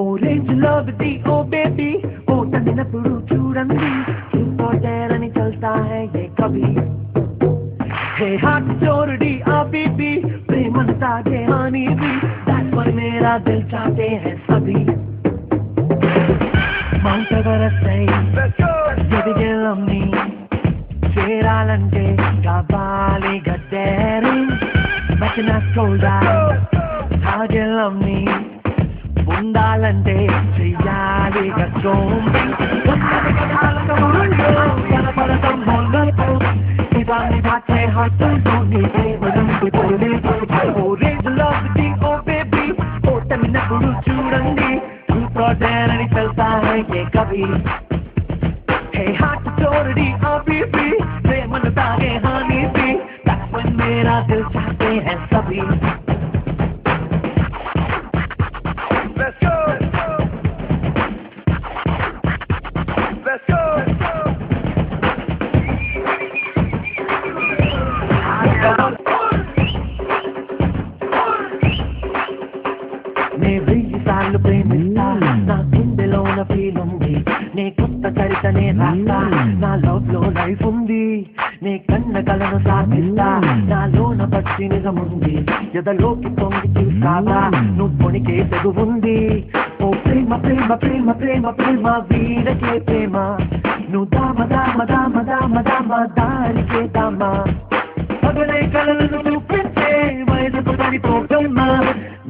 Orange love दी oh baby ओ तन्नपुरु चूड़ंदी तो तेरनी चलता है ये कभी हे हाथ जोड़ दी आ बीबी प्रेम तागे हानी भी that's what मेरा दिल चाहते हैं सभी Mount Everest say ఎదిగెళ్ళమ్ని చేరాలంటే కావాలి గద్దెరి మెచ్చిన సోల్డా తాగెళ్ళమ్ని ఉండాలంటే చెయ్యాలి గోంబి కనపడటం మొదలు ఇవన్నీ దాచే హద్దులు నీ ప్రేమలంటూ Orange love दी ఓ బేబీ ఓ తన్నప్పుడు చూడండి చూడని చల్తా है ये कभी हे हाथ जोड़ दी आ बीबी प्रेम तागे हानी भी that's when मेरा दिल चाहते हैं सभी ప్రేమిస్తా నా గుండెలోన ఫీల్ ఉంది నే కొత్త చరితనే రాస్తా నా లవ్ లో లైఫ్ ఉంది నే కన్న కలను సాగిస్తా నాలోన పచ్చి నిజముంది ఎదలోకి పొంగి చూస్తావా నువ్వు పొనికే తెగువుంది ఓ ప్రేమ ప్రేమ ప్రేమ ప్రేమ ప్రేమ వీరకే ప్రేమ నువ్వు దామ దామ దామ దామ దామ దారికే దామ పగలే కలలను చూపించే వయసుకు పడిపోతున్నా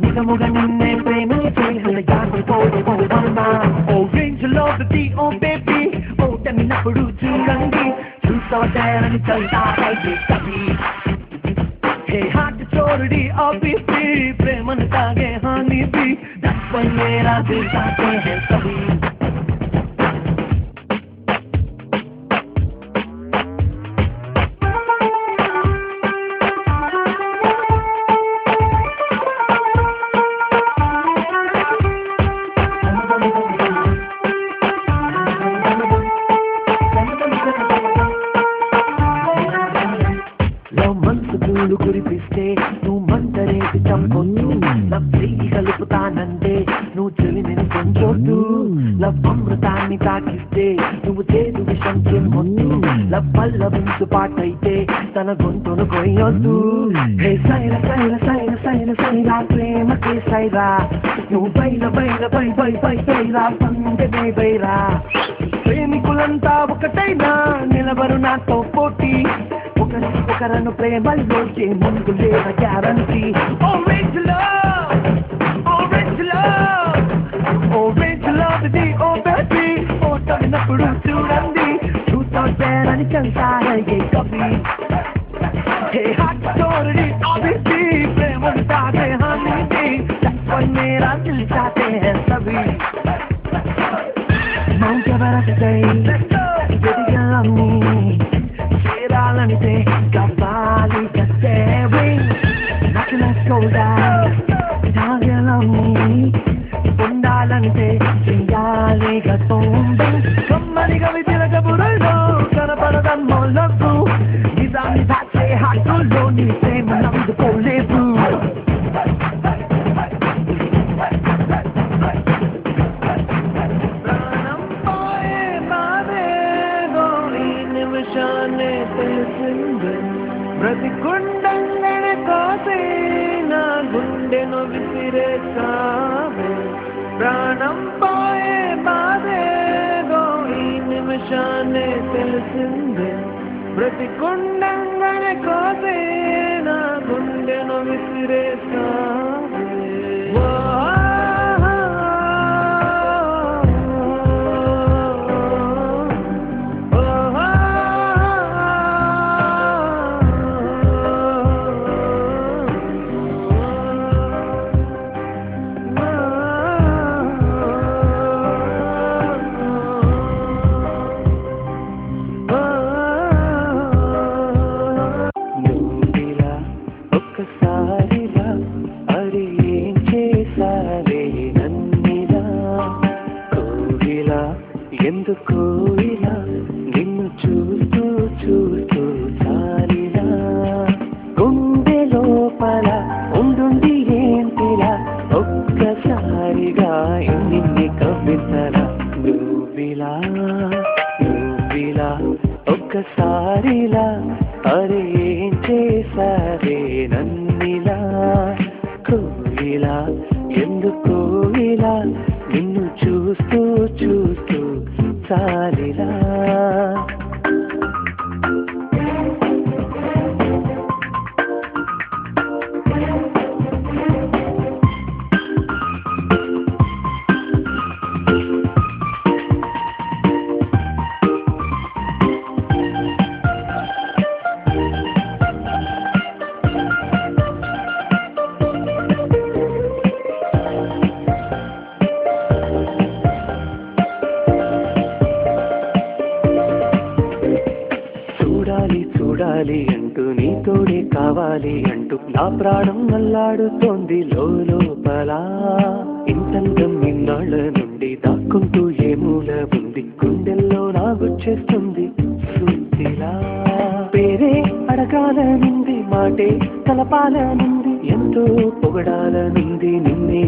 నిజముగా నిన్నే ప్రేమించే హృదయాన్ని కోరుకోవమ్మా Orange love दी ఓ బేబీ ఓ తన్నప్పుడు చూడండి చూస్తారని చల్తా है कभी हे हाथ जोड़ दी आ बीबी प्रेम तागे हानी भी that's when मेरा दिल चाहते हैं सभी కురిపిస్తే నువ్వు మంటరేసి చంపొద్దు లవ్ చెయ్యి కలుపుతానంటే నువ్వు చెలిమిని కొంచొద్దు లవ్ అమృతాన్ని తాకిస్తే నువ్వు చేదు విషం చెమ్మొద్దు లవ్ పల్లవించు పాటైతే తన గొంతును కొయ్యొద్దు హే సైర సైర సైర సైర సైరా ప్రేమకే సైరా నువ్వు బైల బైల బై బై బై బైరా పందె బైరా ప్రేమికులంతా ఒకటైనా నిలబరు నాతో పోటీ ఒకరను ప్రేమల్లోకి ముందు లేవ guarantee Orange love Orange love Orange love दी ఓ బేబీ ఓ తన్నప్పుడు చూడండి చూస్తారని చల్తా है ये कभी हे हाथ जोड़ दी आ बीबी प्रेम तागे हानी भी that's when मेरा दिल चाहते हैं सभी Mount Everest say ఎదిగెళ్ళమ్ని చేరాలంటే కావాలి గద్దెరి మెచ్చిన సోల్డా తాగెళ్ళమ్ని ఉండాలంటే చెయ్యాలి గోంబి కమ్మని కవి తిలక బుర్రలో కనపడడం మొదలు నిజాన్ని దాచే హద్దుల్లో నీ ప్రేమ నందుకోలేవు బ్రతికుండంగనే కోసే నా గుండెను విసిరేసావే ప్రాణం పోయే బాధేదో ఈ నిమిషాన్నే తెలిసిందే బ్రతికుండంగనే కోసే నా గుండెను విసిరేసావే ఒక్కసారిలా అరే ఏం చేశా అరే ఏం చేసావే నన్నిలా కోయిలా ఎందుకో ఇలా నిన్ను చూస్తూ చూస్తూ చాలిలా చూడాలి చూడాలి అంటూ నీతోడే కావాలి అంటూ నా ప్రాణం అల్లాడుతోంది లోపల ఇంతంతం ఇన్నాళ్ళ నుండి దాక్కుంటూ ఏ మూల ఉంది గుండెల్లో నాగుచ్చేస్తుంది సుద్దిలా పేరే అడగాలనుంది మాటే కలపాలనుంది ఎంతో పొగడాలనుంది నిన్నే